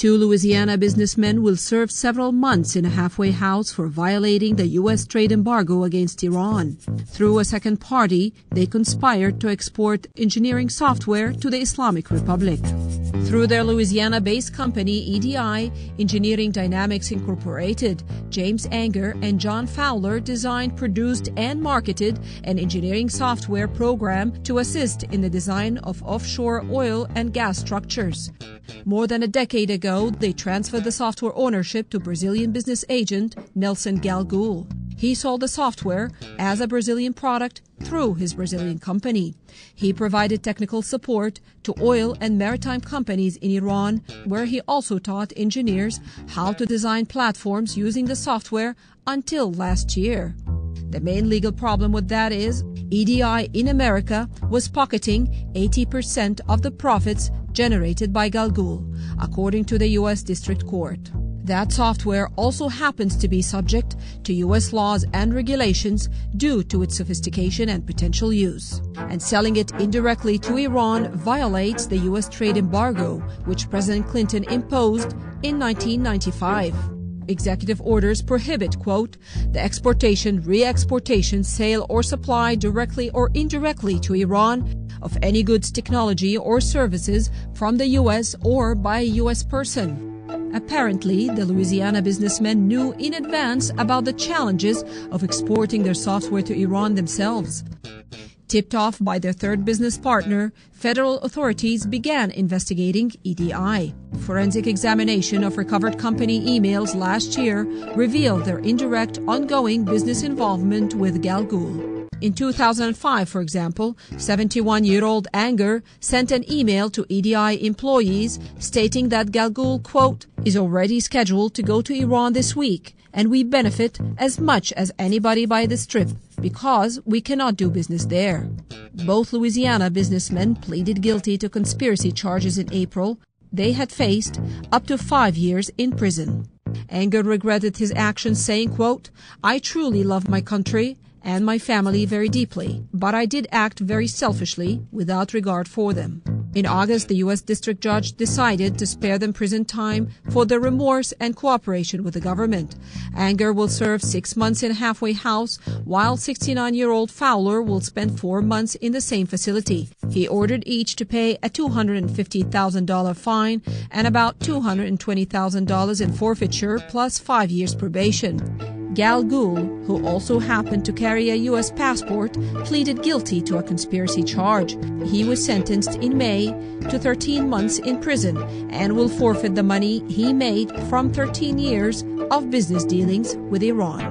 Two Louisiana businessmen will serve several months in a halfway house for violating the U.S. trade embargo against Iran. Through a second party, they conspired to export engineering software to the Islamic Republic. Through their Louisiana-based company, EDI, Engineering Dynamics Incorporated, James Angehr and John Fowler designed, produced, and marketed an engineering software program to assist in the design of offshore oil and gas structures. More than a decade ago, they transferred the software ownership to Brazilian business agent Nelson Galgoul. He sold the software as a Brazilian product through his Brazilian company. He provided technical support to oil and maritime companies in Iran, where he also taught engineers how to design platforms using the software until last year. The main legal problem with that is EDI in America was pocketing 80% of the profits generated by Galgoul, according to the U.S. District Court. That software also happens to be subject to U.S. laws and regulations due to its sophistication and potential use. And selling it indirectly to Iran violates the U.S. trade embargo, which President Clinton imposed in 1995. Executive orders prohibit, quote, the exportation, re-exportation, sale, or supply directly or indirectly to Iran of any goods, technology, or services from the U.S. or by a U.S. person. Apparently, the Louisiana businessmen knew in advance about the challenges of exporting their software to Iran themselves. Tipped off by their third business partner, federal authorities began investigating EDI. Forensic examination of recovered company emails last year revealed their indirect, ongoing business involvement with Galgoul. In 2005, for example, 71-year-old Angehr sent an email to EDI employees stating that Galgoul, quote, is already scheduled to go to Iran this week, and we benefit as much as anybody by this trip because we cannot do business there. Both Louisiana businessmen pleaded guilty to conspiracy charges in April. They had faced up to 5 years in prison. Angehr regretted his actions, saying, quote, I truly love my country and my family very deeply, but I did act very selfishly without regard for them. In August, the U.S. District Judge decided to spare them prison time for their remorse and cooperation with the government. Angehr will serve 6 months in a halfway house, while 69-year-old Fowler will spend 4 months in the same facility. He ordered each to pay a $250,000 fine and about $220,000 in forfeiture plus 5 years probation. Galgoul, who also happened to carry a U.S. passport, pleaded guilty to a conspiracy charge. He was sentenced in May to 13 months in prison and will forfeit the money he made from 13 years of business dealings with Iran.